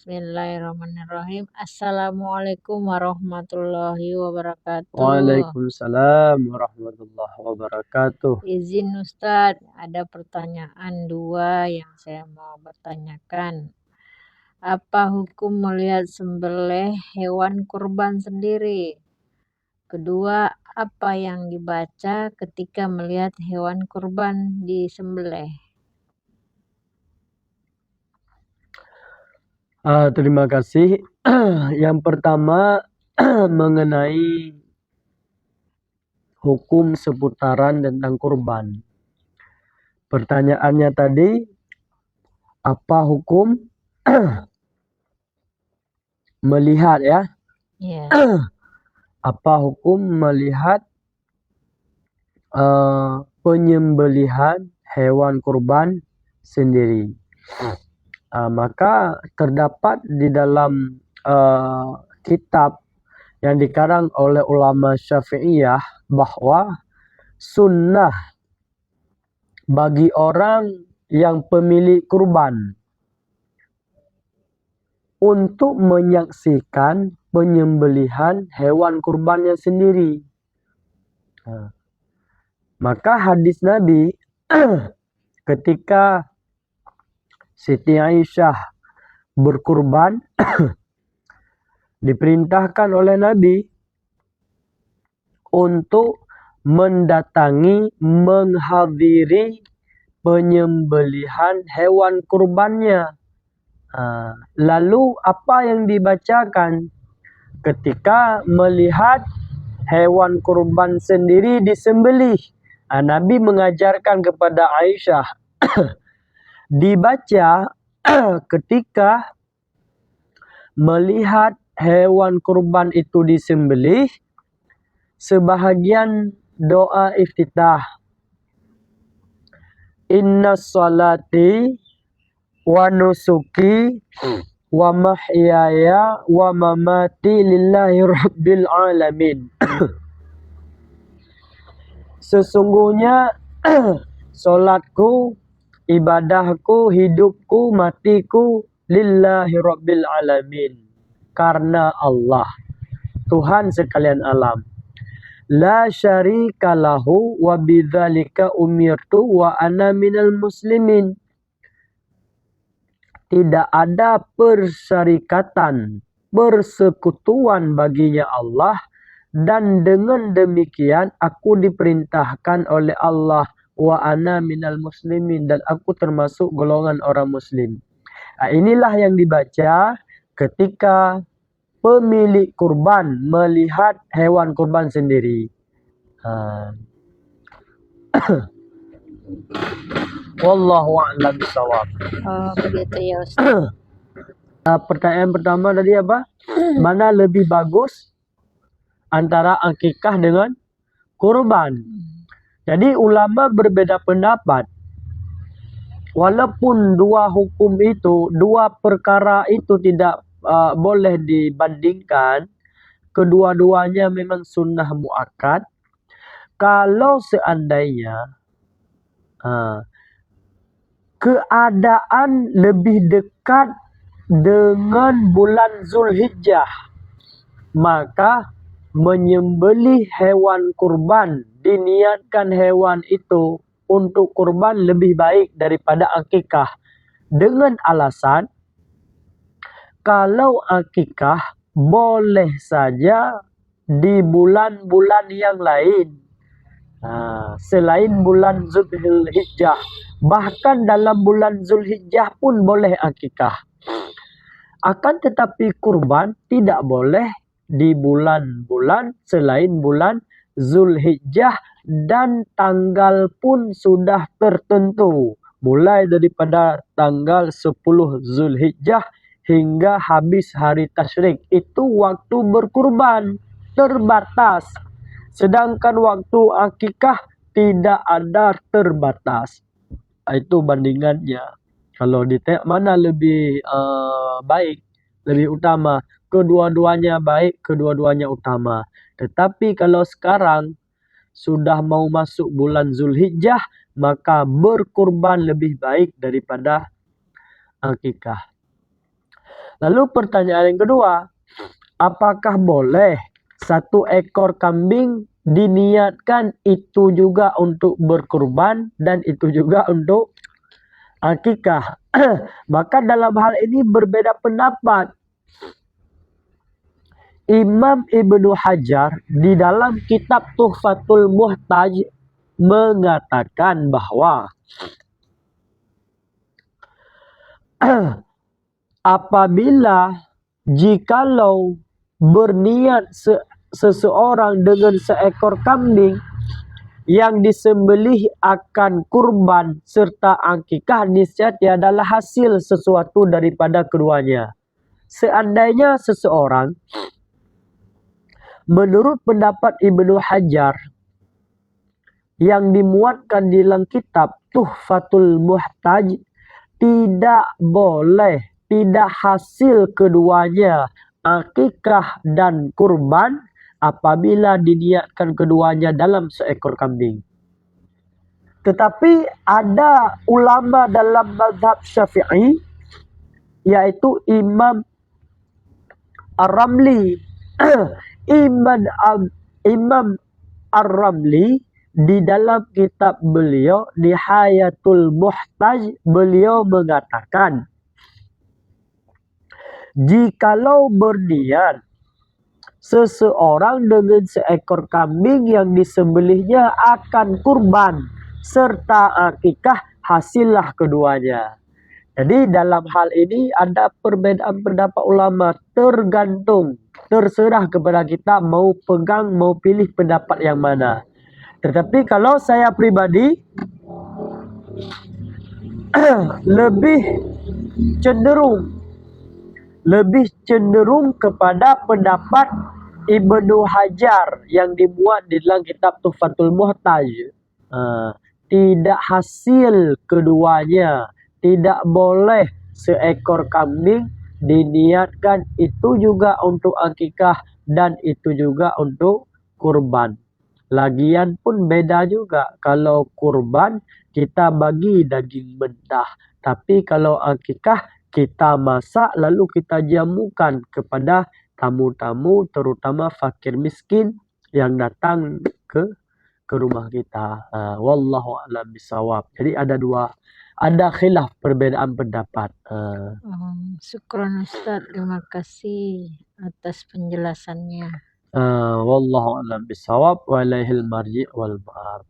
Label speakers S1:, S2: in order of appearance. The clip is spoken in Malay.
S1: Bismillahirrahmanirrahim. Assalamualaikum warahmatullahi wabarakatuh.
S2: Waalaikumsalam warahmatullahi wabarakatuh.
S1: Izin Ustadz, ada pertanyaan dua yang saya mau bertanyakan. Apa hukum melihat sembelih hewan kurban sendiri? Kedua, apa yang dibaca ketika melihat hewan kurban disembelih?
S2: Terima kasih. Yang pertama mengenai hukum seputaran tentang kurban. Pertanyaannya tadi, apa hukum melihat ya?
S1: Ya.
S2: Apa hukum melihat penyembelihan hewan kurban sendiri? Maka terdapat di dalam kitab yang dikarang oleh ulama Syafi'iyah bahwa sunnah bagi orang yang pemilik kurban untuk menyaksikan penyembelihan hewan kurbannya sendiri. Maka hadis Nabi ketika Siti Aisyah berkurban diperintahkan oleh Nabi untuk mendatangi, menghadiri penyembelihan hewan kurbannya. Lalu apa yang dibacakan ketika melihat hewan kurban sendiri disembelih? Nabi mengajarkan kepada Aisyah dibaca ketika melihat hewan kurban itu disembelih sebahagian doa iftitah. Inna salati wa nusuki wa mahyaya wa mamati lillahi rabbil alamin. Sesungguhnya solatku, ibadahku, hidupku, matiku lillahi rabbil alamin, karena Allah, Tuhan sekalian alam. La syarika lahu wa bidzalika umirtu wa ana minal muslimin. Tidak ada persyarikatan, persekutuan baginya Allah, dan dengan demikian aku diperintahkan oleh Allah, wa ana minal muslimin, dan aku termasuk golongan orang muslim. Inilah yang dibaca ketika pemilik kurban melihat hewan kurban sendiri. Wallahu a'lam bishawab.
S1: Oh, begitu ya Ustaz.
S2: Pertanyaan pertama tadi apa? Mana lebih bagus antara akikah dengan kurban? Jadi ulama berbeda pendapat. Walaupun dua hukum itu, dua perkara itu tidak boleh dibandingkan, kedua-duanya memang sunnah muakkad. Kalau seandainya keadaan lebih dekat dengan bulan Zulhijjah, maka menyembelih hewan kurban, diniatkan hewan itu untuk kurban lebih baik daripada akikah. Dengan alasan, kalau akikah boleh saja di bulan-bulan yang lain, selain bulan Zulhijjah. Bahkan dalam bulan Zulhijjah pun boleh akikah. Akan tetapi kurban tidak boleh di bulan-bulan selain bulan Zulhijjah, dan tanggal pun sudah tertentu. Mulai daripada tanggal 10 Zulhijjah hingga habis hari tasyrik. Itu waktu berkurban terbatas. Sedangkan waktu akikah tidak ada terbatas. Itu bandingannya. Kalau ditanya mana lebih baik, lebih utama, kedua-duanya baik, kedua-duanya utama. Tetapi kalau sekarang sudah mau masuk bulan Zulhijjah, maka berkurban lebih baik daripada akikah. Lalu pertanyaan yang kedua, apakah boleh 1 ekor kambing diniatkan itu juga untuk berkurban dan itu juga untuk akikah? Maka dalam hal ini berbeda pendapat. Imam Ibnu Hajar di dalam kitab Tuhfatul Muhtaj mengatakan bahwa apabila jikalau berniat seseorang dengan seekor kambing yang disembelih akan kurban serta akikah, niscaya adalah hasil sesuatu daripada keduanya. Seandainya seseorang, menurut pendapat Ibnu Hajar yang dimuatkan di dalam kitab Tuhfatul Muhtaj, tidak boleh, tidak hasil keduanya akikah dan kurban apabila diniatkan keduanya dalam seekor kambing. Tetapi ada ulama dalam mazhab Syafi'i, yaitu Imam Ar-Ramli. Imam Ar-Ramli di dalam kitab beliau Nihayatul Muhtaj, beliau mengatakan, jikalau berniat seseorang dengan seekor kambing yang disembelihnya akan kurban serta akikah, hasillah keduanya. Jadi dalam hal ini ada perbedaan pendapat ulama, tergantung, terserah kepada kita mau pegang, mau pilih pendapat yang mana. Tetapi kalau saya pribadi lebih cenderung kepada pendapat Ibnu Hajar yang dimuat di dalam kitab Tuhfatul Muhtaj. Tidak hasil keduanya, tidak boleh seekor kambing diniatkan itu juga untuk akikah dan itu juga untuk kurban. Lagian pun beda juga. Kalau kurban kita bagi daging mentah, tapi kalau akikah kita masak lalu kita jamukan kepada tamu-tamu, terutama fakir miskin yang datang ke rumah kita. Wallahu a'lam bishawab. Jadi ada khilaf, perbedaan pendapat.
S1: Syukron Ustaz, terima kasih atas penjelasannya.
S2: Wallahu a'lam bishawab wa ilaihil marji' wal ma'ab.